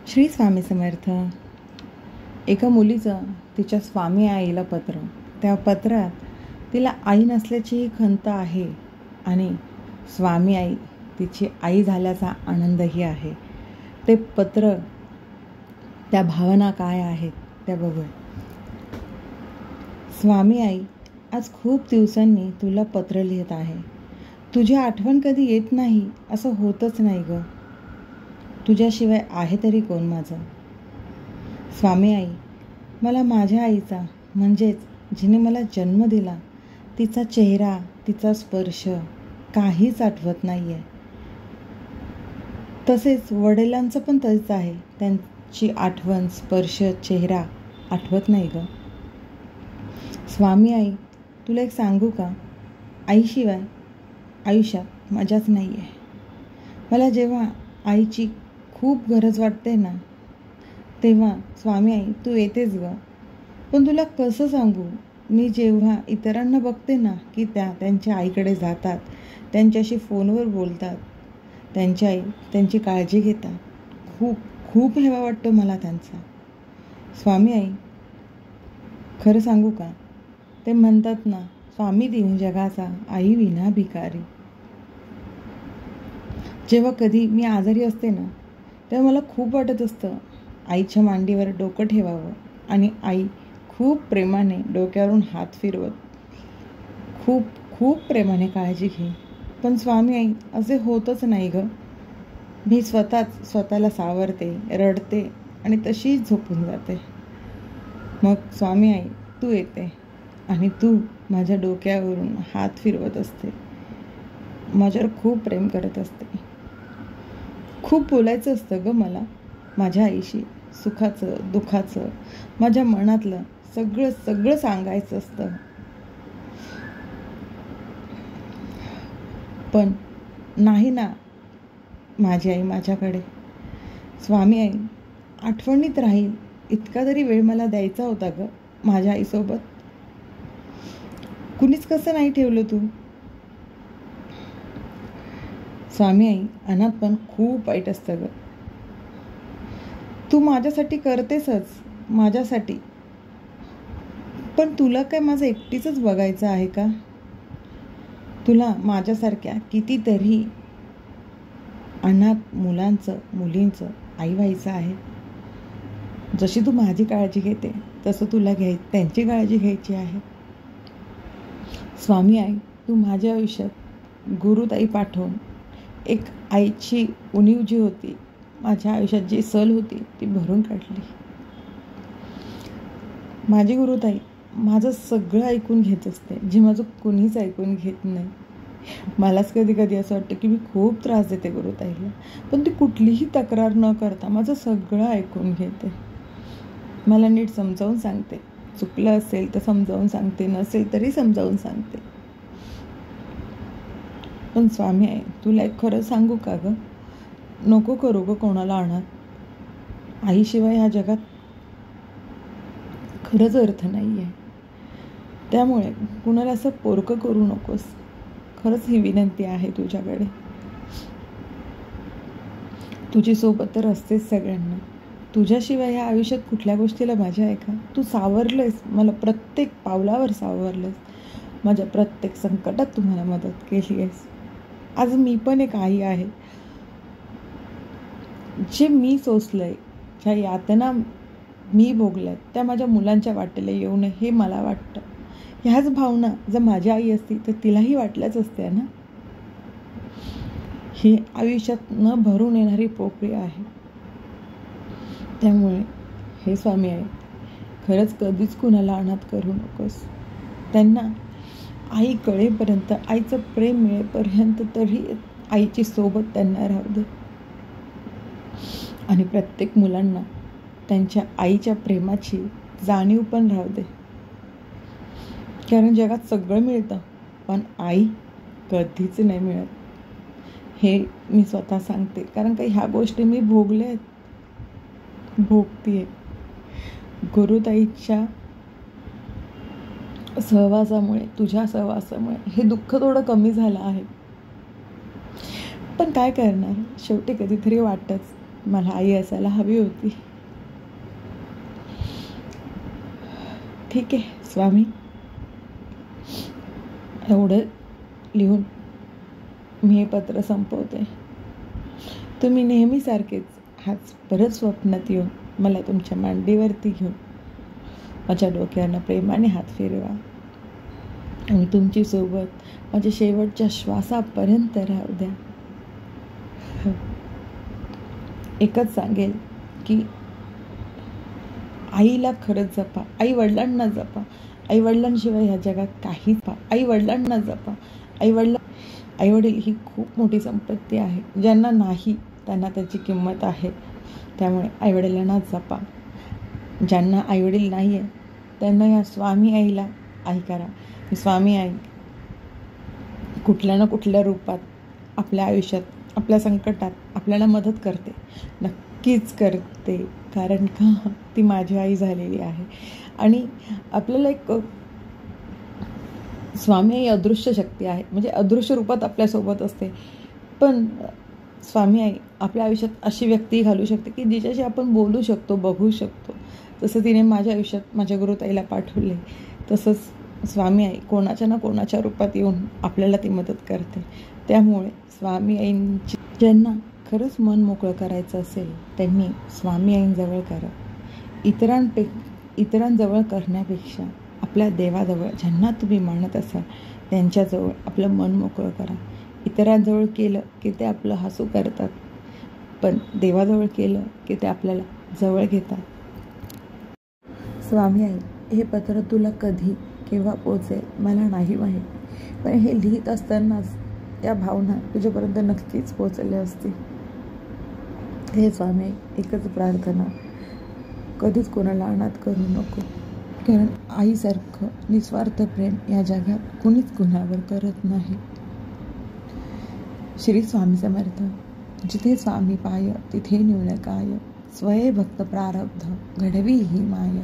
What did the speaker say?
श्री स्वामी समर्थ. एका मुलीचं तिच्या स्वामी आईला पत्र. त्या पत्रात तिला आई नसल्याचीही खंत आहे आणि स्वामी आई तिची आई झाल्याचा आनंदही आहे. ते पत्र, त्या भावना काय आहेत त्या बघूया. स्वामी आई, आज खूप दिवसांनी तुला पत्र लिहित आहे. तुझी आठवण कधी येत नाही असं होतच नाही ग. तुझ्याशिवाय आहे तरी कोण माझं. स्वामी आई, मला माझ्या आईचा म्हणजेच जिने मला जन्म दिला तिचा चेहरा, तिचा स्पर्श काहीच आठवत नाही आहे. तसेच वडिलांचं पण तसेच आहे. त्यांची आठवण, स्पर्श, चेहरा आठवत नाही ग. स्वामी आई, तुला एक सांगू का? आईशिवाय आयुष्यात मजाच नाही आहे. मला जेव्हा आईची खूप गरज वाटते ना, तेव्हा स्वामी आई तू येतेच ग. पण तुला कसं सांगू, मी जेव्हा इतरांना बघते ना की त्यांच्या आईकडे जातात, त्यांच्याशी फोनवर बोलतात, त्यांची आई त्यांची काळजी घेतात, खूप खूप हेवा वाटतो मला त्यांचा. स्वामी आई, खरं सांगू का, ते म्हणतात ना, स्वामी दीन जगाचा, आई विना भिकारी. जेव्हा कधी मी आजारी असते ना, तेव्हा मला खूप वाटत असतं आईच्या मांडीवर डोकं ठेवावं आणि आई खूप प्रेमाने डोक्यावरून हात फिरवत खूप खूप प्रेमाने काळजी घे. पण स्वामी आई, असे होतच नाही ग. मी स्वतःला सावरते, रडते आणि तशीच झोपून जाते. मग स्वामी आई तू येते आणि तू माझ्या डोक्यावरून हात फिरवत असते, माझ्यावर खूप प्रेम करत असते. खूप बोलायचं असतं ग मला माझ्या आईशी. सुखाचं, दुःखाचं, माझ्या मनातलं सगळं सगळं सांगायचं असतं. पण नाही ना माझी आई माझ्याकडे. स्वामी आई, आठवणीत राहील इतका तरी वेळ मला द्यायचा होता ग माझ्या आईसोबत. कुणीच कसं नाही ठेवलं तू. स्वामी आई, अनाथ पण खूप वाईट असतं ग. तू माझ्यासाठी करतेसच, माझ्यासाठी. पण तुला काय माझं एकटीचंच बघायचं आहे का? तुला माझ्यासारख्या कितीतरी अनाथ मुलांचं, मुलींचं आई व्हायचं आहे. जशी तू माझी काळजी घेते तसं तुला त्यांची काळजी घ्यायची आहे. स्वामी आई, तू माझ्या आयुष्यात गुरुताई पाठवून एक आईची उणीव जी होती, माझ्या आयुष्यात जी सल होती ती भरून काढली. माझी गुरुताई माझं सगळं ऐकून घेत असते, जे माझं कुणीच ऐकून घेत नाही. मलाच कधी कधी असं वाटतं की मी खूप त्रास देते गुरुताईला, पण ती कुठलीही तक्रार न करता माझं सगळं ऐकून घेते. मला नीट समजावून सांगते, चुकलं असेल तर समजावून सांगते, नसेल तरी समजावून सांगते. पण स्वामी आहे, तुला एक खरं सांगू का ग, नको करू ग कोणाला अनाथ. आईशिवाय ह्या जगात खरंच अर्थ नाही आहे. त्यामुळे कुणाला असं पोरकं करू नकोस. खरंच ही विनंती आहे तुझ्याकडे. तुझी सोबत तर असतेच सगळ्यांना. तुझ्याशिवाय ह्या आयुष्यात कुठल्या गोष्टीला मजा आहे का? तू सावरलंयस मला, प्रत्येक पावलावर सावरलंयस. माझ्या प्रत्येक संकटात तुम्हाला मदत केली आहेस. आज मी पण एक आई आहे. जे मी सोसलंय, ज्या यातना मी भोगल्यात, त्या माझ्या मुलांच्या वाटेला येऊ नये हे मला वाटतं. ह्याच भावना जर माझी आई असती तर तिलाही वाटल्याच असत्या ना. ही आयुष्यात न भरून येणारी पोकळी आहे. त्यामुळे हे स्वामी आहे, खरंच कधीच कुणाला अनाथ करू नकोस. त्यांना आई कळेपर्यंत, आईचं प्रेम मिळेपर्यंत तरी आईची सोबत त्यांना राहू दे. आणि प्रत्येक मुलांना त्यांच्या आईच्या प्रेमाची जाणीव पण राहू दे. कारण जगात सगळं मिळतं, पण आई कधीच नाही मिळत. हे मी स्वतः सांगते, कारण काही ह्या गोष्टी मी भोगल्या आहेत, भोगतीये. गुरुताईच्या सहवासामुळे, तुझ्या सहवासामुळे हे दुःख थोडं कमी झालं आहे. पण काय करणार, शेवटी कधीतरी वाटतंच मला आई असायला हवी होती. ठीक आहे स्वामी, एवढं लिहून मी हे पत्र संपवते. तुम्ही नेहमीसारखेच आज परत स्वप्नात येऊन मला तुमच्या मांडीवरती घेऊन माझ्या डोक्यानं प्रेमाने हात फिरवा आणि तुमची सोबत माझ्या शेवटच्या श्वासापर्यंत राहू द्या. एकच सांगेल की आईला खरंच जपा, आई वडिलांना जपा. आई वडिलांशिवाय ह्या जगात काहीच आई वडिलांना जपा. आई वडील ही खूप मोठी संपत्ती आहे. ज्यांना नाही त्यांना त्याची किंमत आहे. त्यामुळे आई वडिलांना जपा. ज्यांना आई वडील नाही आहे त्यांना या स्वामी आईला आई करा. स्वामी आई कुठल्या ना कुठल्या रूपात आपल्या आयुष्यात, आपल्या संकटात आपल्याला मदत करते, नक्कीच करते. कारण का ती माझी आई झालेली आहे. आणि आपल्याला एक स्वामी आई अदृश्य शक्ती आहे, म्हणजे अदृश्य रूपात आपल्यासोबत असते. पण स्वामी आई आपल्या आयुष्यात अशी व्यक्ती घालू शकते की जिच्याशी आपण बोलू शकतो, बघू शकतो. जसं तिने माझ्या आयुष्यात माझ्या गुरुताईला पाठवले, तसंच स्वामी आई कोणाच्या ना कोणाच्या रूपात येऊन आपल्याला ती मदत करते. त्यामुळे स्वामी आईंची ज्यांना खरंच मन मोकळं करायचं असेल त्यांनी स्वामी आईंजवळ करा. इतरांजवळ करण्यापेक्षा आपल्या देवाजवळ, ज्यांना तुम्ही मानत असाल त्यांच्याजवळ आपलं मन मोकळं करा. इतरांजवळ केलं की ते आपलं हसू करतात, पण देवाजवळ केलं की ते आपल्याला जवळ घेतात. स्वामी आई, हे पत्र तुला कधी केव्हा पोचेल मला नाही माहीत, पण हे लिहित असतानाच त्या भावना तुझ्यापर्यंत नक्कीच पोचल्या असतील. हे स्वामी आई, एकच प्रार्थना, कधीच कोणाला अनाथ करू नको. कारण आईसारखं निस्वार्थ प्रेम या जगात कुणीच कुणावर करत नाही. श्री स्वामी समर्थ. जिथे स्वामी पाय तिथे न्यून काय, स्वये भक्त प्रारब्ध घडवी ही माय.